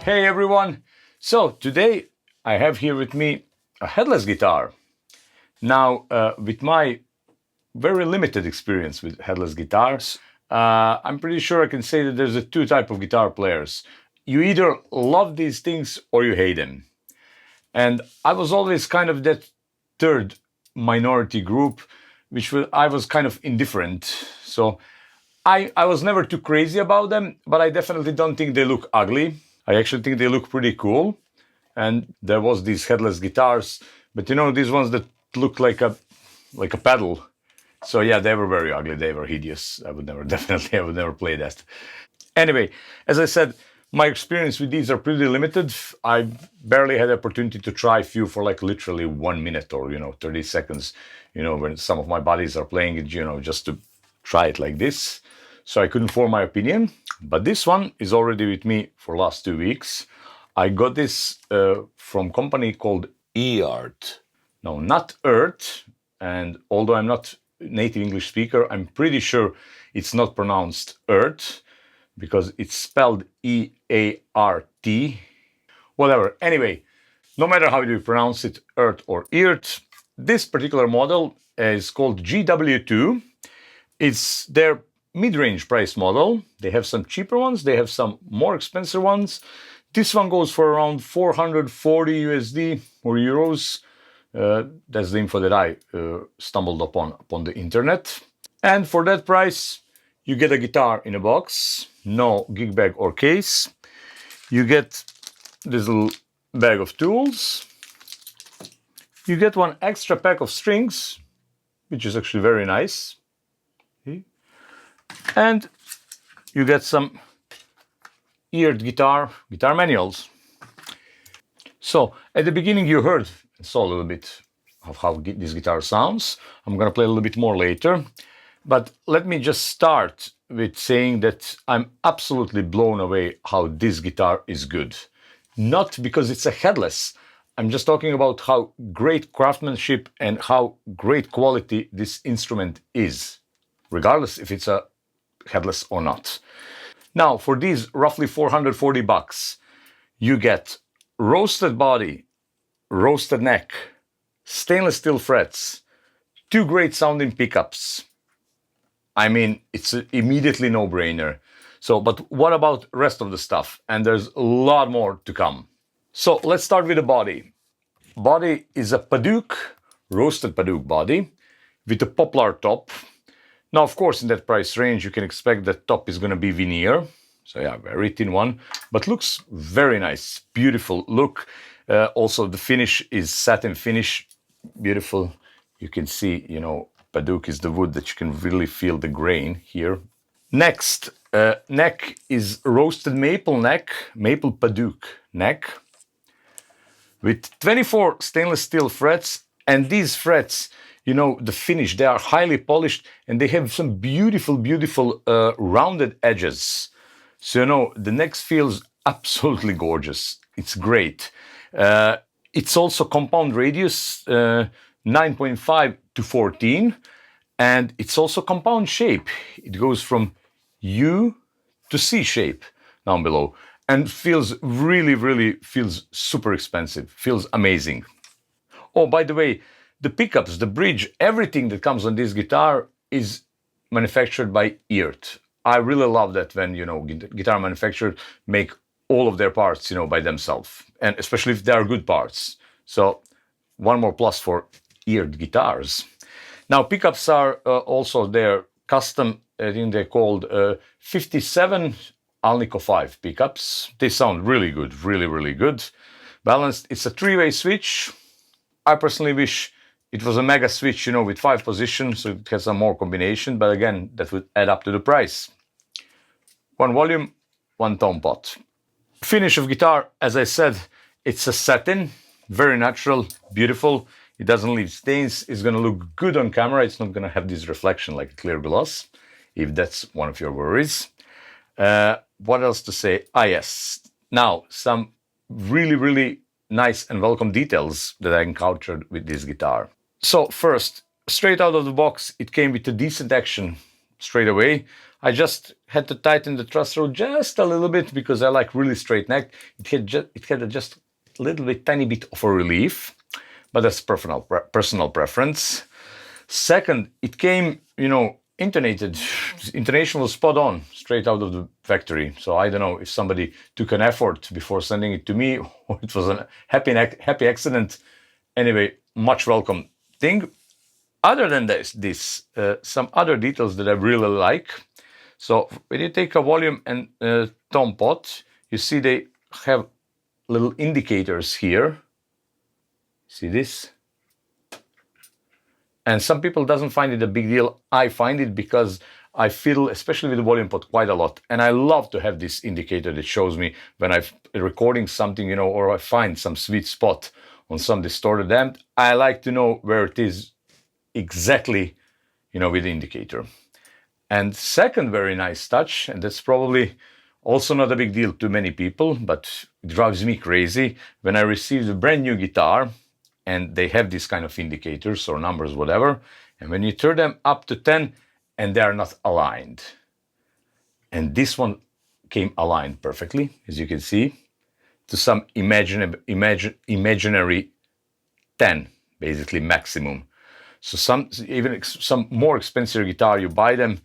Hey everyone! So today I have here with me a headless guitar. Now, with my very limited experience with headless guitars, I'm pretty sure I can say that there's two types of guitar players. You either love these things or you hate them. And I was always kind of that third minority group, I was kind of indifferent. So I was never too crazy about them, but I definitely don't think they look ugly. I actually think they look pretty cool. And there was these headless guitars, but you know, these ones that look like a pedal. So yeah, they were very ugly. They were hideous. I would never play that. Anyway, as I said, my experience with these are pretty limited. I barely had the opportunity to try a few for like literally 1 minute or, 30 seconds, when some of my buddies are playing it, just to try it like this. So I couldn't form my opinion, but this one is already with me for last 2 weeks. I got this from a company called Eart. No, not Eart. And although I'm not a native English speaker, I'm pretty sure it's not pronounced Eart because it's spelled E-A-R-T. Whatever. Anyway, no matter how you pronounce it, Eart or Eart, this particular model is called GW2. It's their mid-range price model. They have some cheaper ones. They have some more expensive ones. This one goes for around 440 USD or euros. That's the info that I stumbled upon the internet. And for that price, you get a guitar in a box, no gig bag or case. You get this little bag of tools. You get one extra pack of strings, which is actually very nice. See? And you get some Eart guitar manuals. So at the beginning you heard and saw a little bit of how this guitar sounds. I'm going to play a little bit more later. But let me just start with saying that I'm absolutely blown away how this guitar is good. Not because it's a headless. I'm just talking about how great craftsmanship and how great quality this instrument is, regardless if it's a headless or not. Now, for these roughly 440 bucks, you get roasted body, roasted neck, stainless steel frets, two great sounding pickups. I mean, it's an immediately no-brainer. So, but what about the rest of the stuff? And there's a lot more to come. So let's start with the body. Body is a Paduk, roasted Paduk body with a poplar top. Now, of course, in that price range, you can expect that top is going to be veneer. So yeah, very thin one, but looks very nice, beautiful look. Also, the finish is satin finish, beautiful. You can see, Paduk is the wood that you can really feel the grain here. Next, neck is roasted maple neck, maple Paduk neck with 24 stainless steel frets. And these frets, the finish, they are highly polished and they have some beautiful, beautiful rounded edges. So, the neck feels absolutely gorgeous. It's great. It's also compound radius, 9.5 to 14. And it's also compound shape. It goes from U to C shape down below. And feels really feels super expensive. Feels amazing. Oh, by the way, the pickups, the bridge, everything that comes on this guitar is manufactured by Eart. I really love that when, guitar manufacturers make all of their parts, by themselves, and especially if they are good parts. So one more plus for Eart guitars. Now pickups are also their custom. I think they're called 57 Alnico 5 pickups. They sound really good, really good. Balanced. It's a three-way switch. I personally wish it was a mega switch, with 5 positions, so it has some more combination. But again, that would add up to the price. 1 volume, 1 tone pot. Finish of guitar, as I said, it's a satin, very natural, beautiful. It doesn't leave stains. It's going to look good on camera. It's not going to have this reflection like a clear gloss, if that's one of your worries. What else to say? Yes. Now, some really nice and welcome details that I encountered with this guitar. So first, straight out of the box, it came with a decent action straight away. I just had to tighten the truss rod just a little bit because I like really straight neck. It had just a little bit, tiny bit of a relief, but that's personal preference. Second, it came, intonated. Intonation was spot on, straight out of the factory. So I don't know if somebody took an effort before sending it to me, or it was a happy accident. Anyway, much welcome thing. Other than this, some other details that I really like. So when you take a volume and tone pot, you see they have little indicators here. See this? And some people doesn't find it a big deal. I find it because I fiddle, especially with the volume pot, quite a lot. And I love to have this indicator that shows me when I'm recording something, or I find some sweet spot on some distorted amp. I like to know where it is exactly, with the indicator. And second very nice touch, and that's probably also not a big deal to many people, but it drives me crazy. When I received a brand new guitar, and they have these kind of indicators or numbers, whatever, and when you turn them up to 10, and they are not aligned. And this one came aligned perfectly, as you can see, to some imaginary 10, basically maximum. So even some more expensive guitar, you buy them,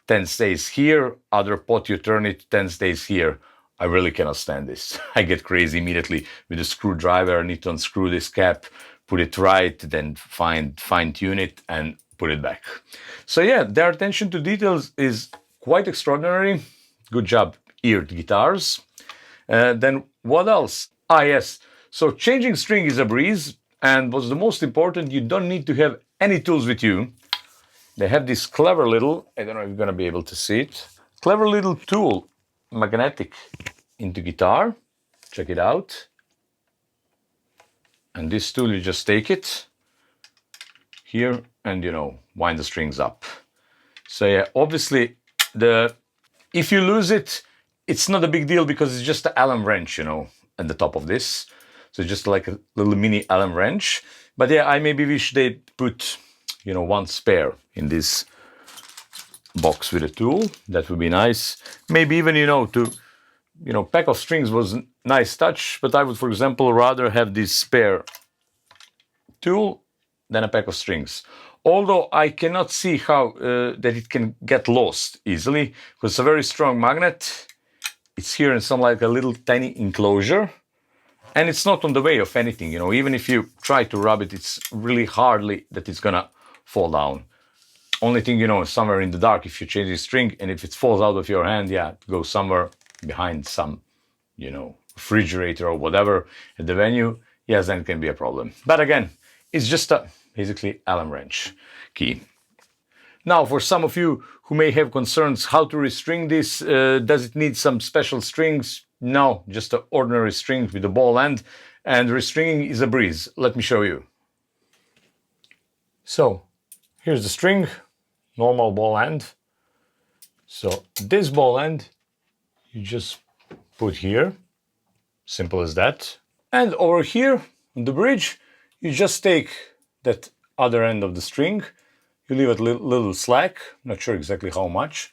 10 stays here, other pot you turn it, 10 stays here. I really cannot stand this. I get crazy immediately with a screwdriver. I need to unscrew this cap, put it right, then fine-tune it and put it back. So yeah, their attention to details is quite extraordinary. Good job, Eart guitars. Then what else? Yes. So changing string is a breeze. And what's the most important, you don't need to have any tools with you. They have this clever little, I don't know if you're going to be able to see it, clever little tool, magnetic into guitar. Check it out. And this tool, you just take it here and, wind the strings up. So yeah, obviously, if you lose it, it's not a big deal because it's just an Allen wrench, at the top of this. So just like a little mini Allen wrench. But yeah, I maybe wish they put, one spare in this box with a tool. That would be nice. Maybe even, pack of strings was a nice touch, but I would, for example, rather have this spare tool than a pack of strings. Although I cannot see how that it can get lost easily, because it's a very strong magnet. It's here in some like a little tiny enclosure. And it's not on the way of anything, even if you try to rub it, it's really hardly that it's gonna fall down. Only thing, somewhere in the dark, if you change the string and if it falls out of your hand, yeah, it goes somewhere behind some, refrigerator or whatever at the venue, yes, then it can be a problem. But again, it's just a basically Allen wrench key. Now, for some of you who may have concerns how to restring this, does it need some special strings? No, just an ordinary string with a ball end, and restringing is a breeze. Let me show you. So, here's the string, normal ball end. So, this ball end, you just put here, simple as that. And over here, on the bridge, you just take that other end of the string, you leave it a little slack, not sure exactly how much,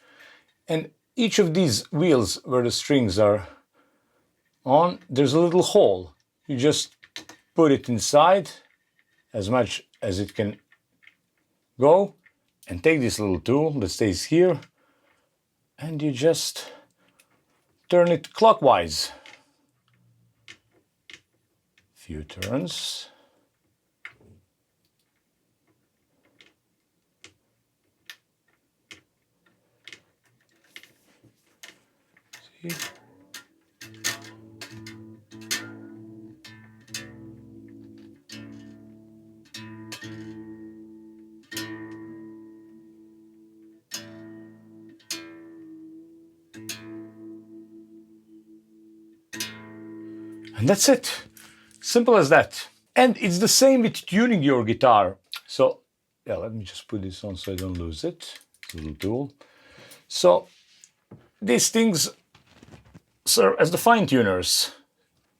and each of these wheels where the strings are on, there's a little hole. You just put it inside as much as it can go and take this little tool that stays here and you just turn it clockwise. few turns. See? And that's it. Simple as that. And it's the same with tuning your guitar. So, yeah, let me just put this on so I don't lose it. Little tool. So, these things serve as the fine tuners.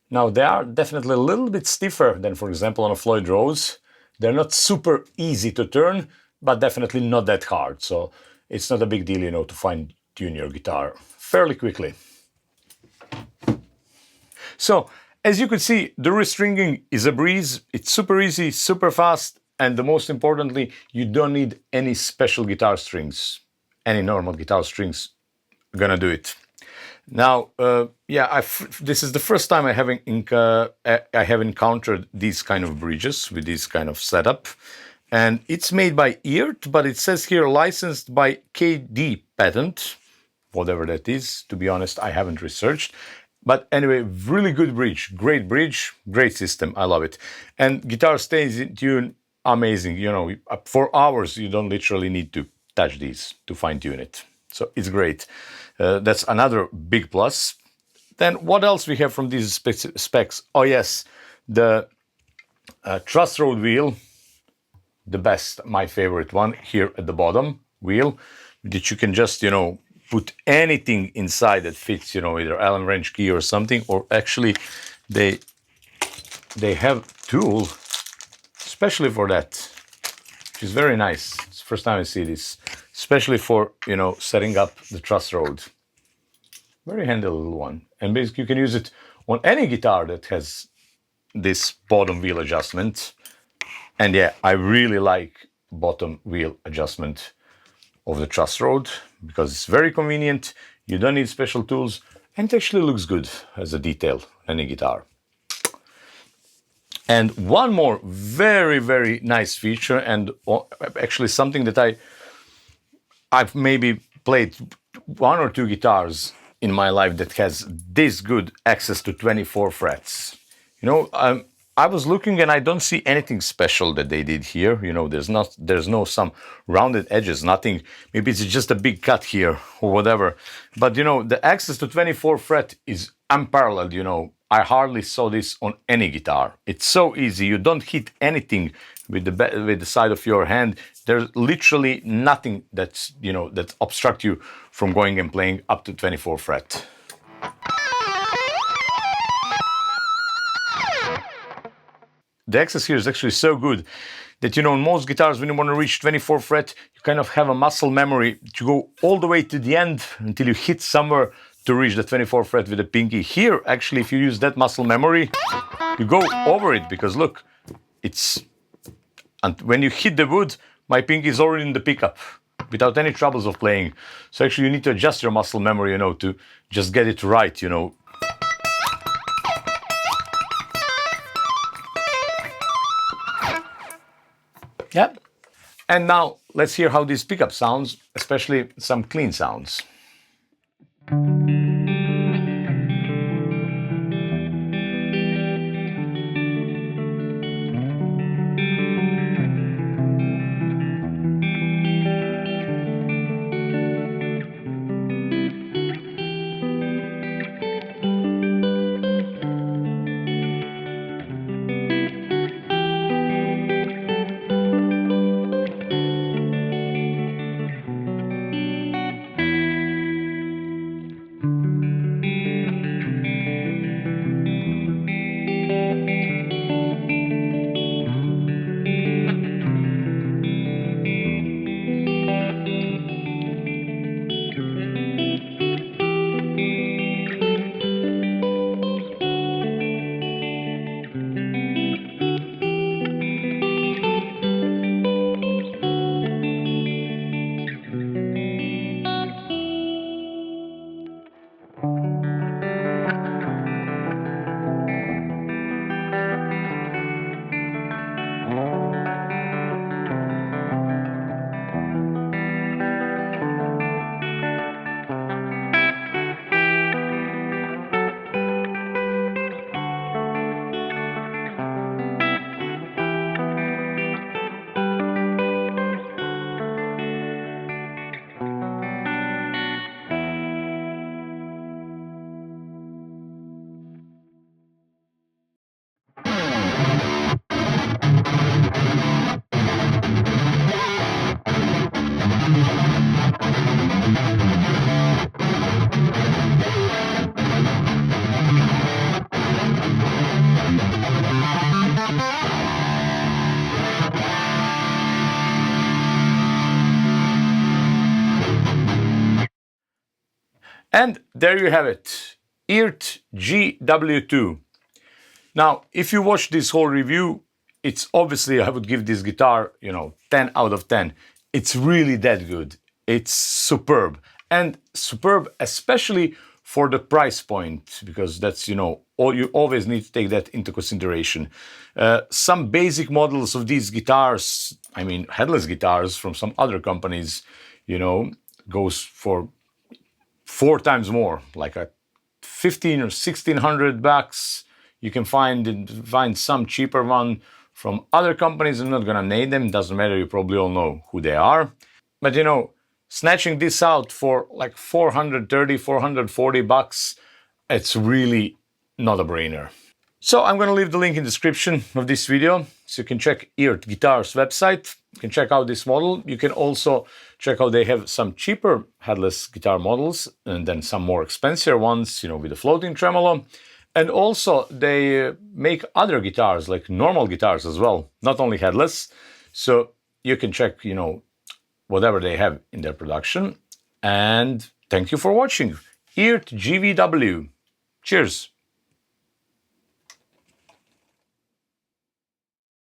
Now, they are definitely a little bit stiffer than, for example, on a Floyd Rose. They're not super easy to turn, but definitely not that hard. So, it's not a big deal, you know, to fine tune your guitar fairly quickly. So, as you could see, the restringing is a breeze. It's super easy, super fast, and the most importantly, you don't need any special guitar strings. Any normal guitar strings are gonna do it. Now, this is the first time I have encountered these kind of bridges with this kind of setup, and it's made by Eart, but it says here licensed by KD patent, whatever that is. To be honest, I haven't researched. But anyway, really good bridge, great system. I love it. And guitar stays in tune, amazing. You know, for hours, you don't literally need to touch these to fine tune it. So it's great. That's another big plus. Then what else we have from these specs? Oh yes, the truss rod wheel, the best, my favorite one here at the bottom wheel, that you can just, you know, put anything inside that fits, you know, either Allen wrench key or something, or actually they have tool especially for that, which is very nice. It's the first time I see this, especially for, you know, setting up the truss rod. Very handy little one. And basically you can use it on any guitar that has this bottom wheel adjustment. And yeah, I really like bottom wheel adjustment of the truss rod because it's very convenient. You don't need special tools, and it actually looks good as a detail on any guitar. And one more very, very nice feature, and actually something that I've maybe played one or two guitars in my life that has this good access to 24 frets. You know, I was looking and I don't see anything special that they did here. You know, there's no some rounded edges, nothing. Maybe it's just a big cut here or whatever. But you know, the access to 24 fret is unparalleled. You know, I hardly saw this on any guitar. It's so easy. You don't hit anything with the side of your hand. There's literally nothing that's, you know, that obstruct you from going and playing up to 24 fret. The access here is actually so good that, you know, in most guitars, when you want to reach 24 fret, you kind of have a muscle memory to go all the way to the end until you hit somewhere to reach the 24 fret with the pinky. Here, actually, if you use that muscle memory, you go over it because look, and when you hit the wood, my pinky is already in the pickup without any troubles of playing. So actually, you need to adjust your muscle memory, you know, to just get it right, you know. Yeah. And now let's hear how this pickup sounds, especially some clean sounds. And there you have it, Eart GW2. Now, if you watch this whole review, it's obviously, I would give this guitar, 10 out of 10. It's really that good. It's superb. And superb especially for the price point, because that's, all you always need to take that into consideration. Some basic models of these guitars, I mean, headless guitars from some other companies, goes for 4 times more, like a 15 or 1600 bucks. You can find some cheaper one from other companies. I'm not gonna name them, doesn't matter, you probably all know who they are. But snatching this out for like 430, 440 bucks, it's really not a brainer. So I'm gonna leave the link in the description of this video, so you can check Eart Guitars website. You can check out this model. You can also check out, they have some cheaper headless guitar models and then some more expensive ones, with a floating tremolo. And also they make other guitars, like normal guitars as well, not only headless. So you can check, whatever they have in their production. And thank you for watching. Eart GW. Cheers.